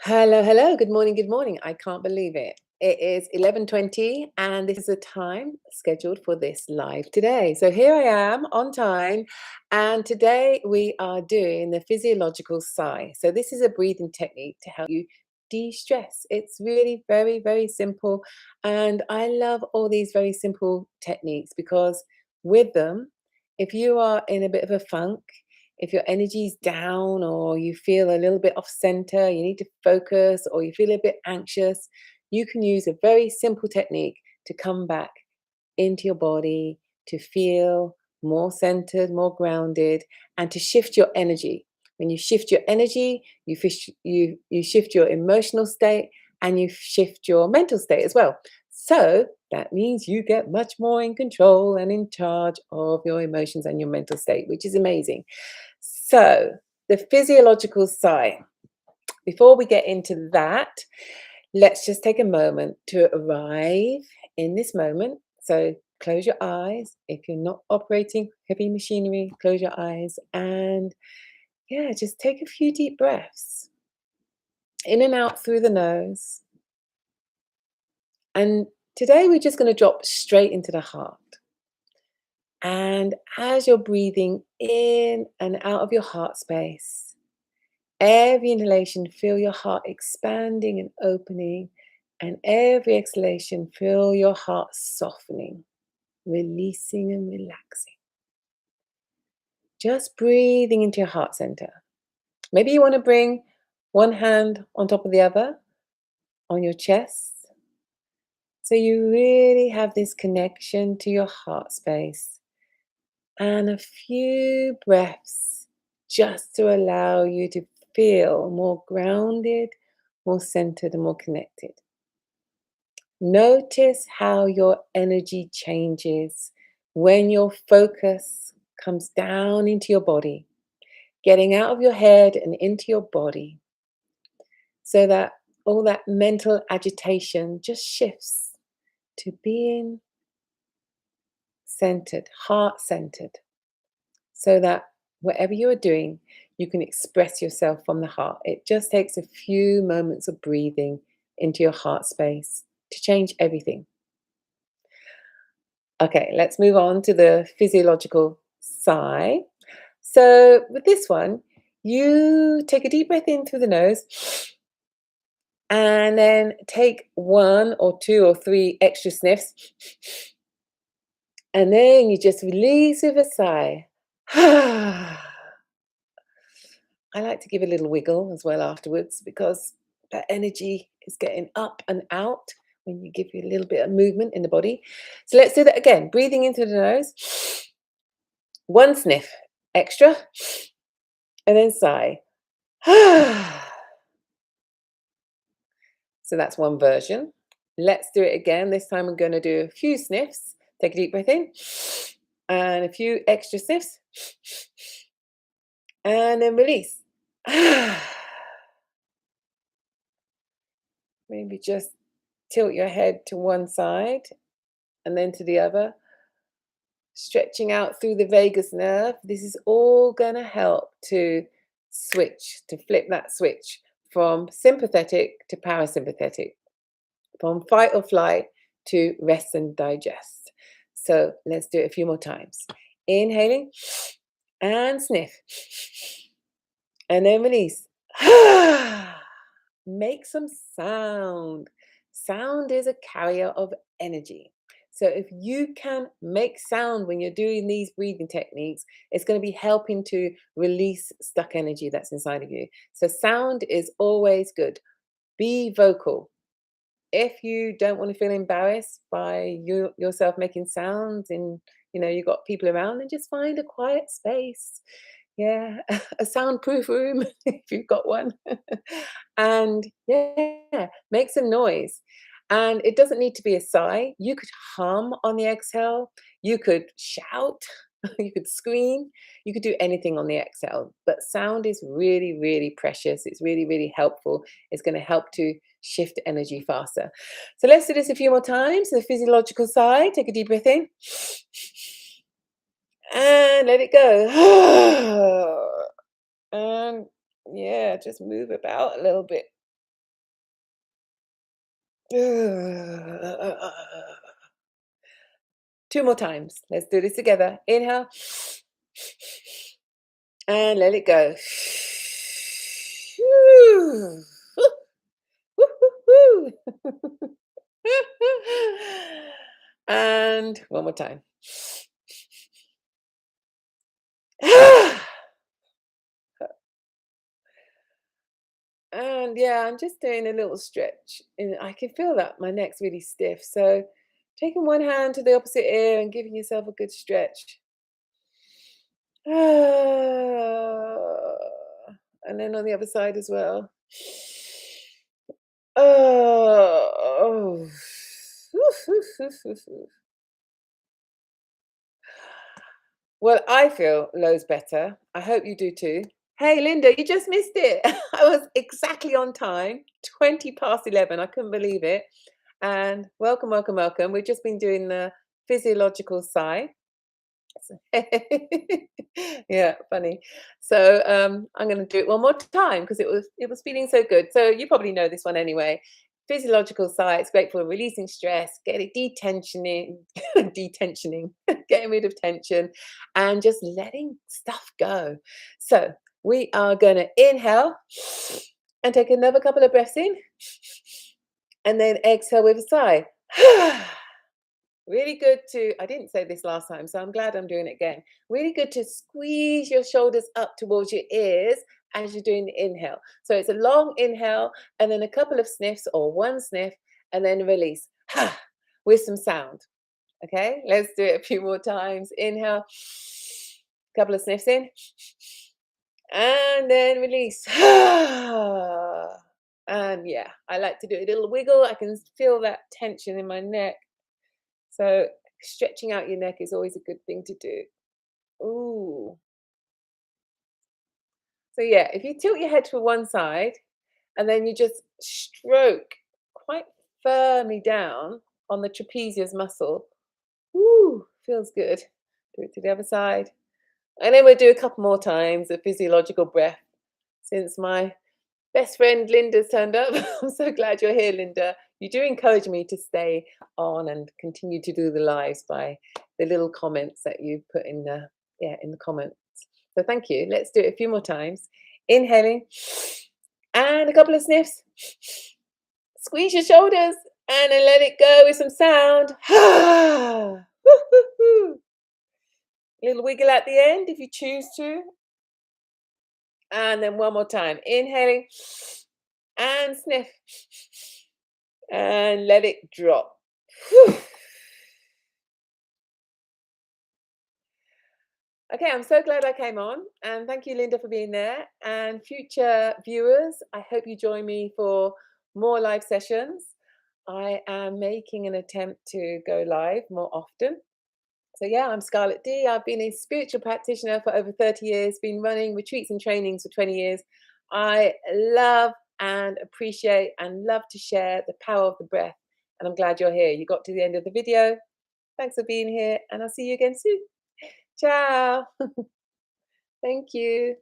Hello, hello. Good morning, good morning. I can't believe it. It is 11:20 and this is the time scheduled for this live today. So here I am on time and today we are doing the physiological sigh. So this is a breathing technique to help you de-stress. It's really very, very simple and I love all these very simple techniques because with them, if you are in a bit of a funk, if your energy's down or you feel a little bit off center, you need to focus, or you feel a bit anxious, you can use a very simple technique to come back into your body, to feel more centered, more grounded, and to shift your energy. When you shift your energy, you shift your emotional state and you shift your mental state as well. So that means you get much more in control and in charge of your emotions and your mental state, which is amazing. So, the physiological sigh. Before we get into that, let's just take a moment to arrive in this moment. So, close your eyes. If you're not operating heavy machinery, close your eyes and yeah, just take a few deep breaths in and out through the nose. And today we're just going to drop straight into the heart. And as you're breathing in and out of your heart space, every inhalation, feel your heart expanding and opening. And every exhalation, feel your heart softening, releasing and relaxing. Just breathing into your heart center. Maybe you want to bring one hand on top of the other on your chest. So you really have this connection to your heart space. And a few breaths just to allow you to feel more grounded, more centered, and more connected. Notice how your energy changes when your focus comes down into your body, getting out of your head and into your body, so that all that mental agitation just shifts to being centered, heart centered, so that whatever you're doing, you can express yourself from the heart. It just takes a few moments of breathing into your heart space to change everything. Okay, let's move on to the physiological sigh. So, with this one, you take a deep breath in through the nose and then take one or two or three extra sniffs. And then you just release with a sigh. I like to give a little wiggle as well afterwards because that energy is getting up and out when you give you a little bit of movement in the body. So let's do that again. Breathing into the nose, one sniff extra, and then sigh. So that's one version. Let's do it again. This time I'm going to do a few sniffs. Take a deep breath in and a few extra sniffs, and then release. Maybe just tilt your head to one side and then to the other, stretching out through the vagus nerve. This is all going to help to flip that switch from sympathetic to parasympathetic, from fight or flight to rest and digest. So let's do it a few more times. Inhaling and sniff, and then release. Make some sound. Sound is a carrier of energy. So if you can make sound when you're doing these breathing techniques, it's going to be helping to release stuck energy that's inside of you. So sound is always good. Be vocal. If you don't want to feel embarrassed by yourself making sounds and you've got people around, then just find a quiet space. Yeah, a soundproof room if you've got one. And yeah, make some noise. And it doesn't need to be a sigh. You could hum on the exhale. You could shout. You could scream. You could do anything on the exhale. But sound is really, really precious. It's really, really helpful. It's going to help to shift energy faster. So let's do this a few more times. The physiological side. Take a deep breath in. And let it go. And yeah, just move about a little bit. Two more times. Let's do this together. Inhale and let it go. And one more time. And yeah, I'm just doing a little stretch. And I can feel that my neck's really stiff. So taking one hand to the opposite ear and giving yourself a good stretch. And then on the other side as well. Oh. Well, I feel loads better. I hope you do too. Hey, Linda, you just missed it. I was exactly on time, 20 past 11. I couldn't believe it. And welcome, welcome, welcome. We've just been doing the physiological sigh. Yeah, funny. So I'm going to do it one more time because it was feeling so good. So you probably know this one anyway. Physiological sigh. It's great for releasing stress, getting detensioning, detensioning, getting rid of tension, and just letting stuff go. So we are going to inhale and take another couple of breaths in, and then exhale with a sigh. Really good to, I didn't say this last time, so I'm glad I'm doing it again. Really good to squeeze your shoulders up towards your ears as you're doing the inhale. So it's a long inhale and then a couple of sniffs or one sniff and then release with some sound. Okay, let's do it a few more times. Inhale, couple of sniffs in, and then release. And yeah, I like to do a little wiggle. I can feel that tension in my neck. So stretching out your neck is always a good thing to do. Ooh. So yeah, if you tilt your head to one side and then you just stroke quite firmly down on the trapezius muscle. Ooh, feels good. Do it to the other side. And then we'll do a couple more times a physiological breath. Since my best friend Linda's turned up. I'm so glad you're here, Linda. You do encourage me to stay on and continue to do the lives by the little comments that you put in the comments. So thank you. Let's do it a few more times. Inhaling and a couple of sniffs. Squeeze your shoulders and then let it go with some sound. Little wiggle at the end if you choose to. And then one more time. Inhaling and sniff. And let it drop. Okay, I'm so glad I came on. And thank you, Linda, for being there. And future viewers, I hope you join me for more live sessions. I am making an attempt to go live more often. So yeah, I'm Scarlett D. I've been a spiritual practitioner for over 30 years, been running retreats and trainings for 20 years. I love and appreciate and love to share the power of the breath. And I'm glad you're here. You got to the end of the video. Thanks for being here, and I'll see you again soon. Ciao. Thank you.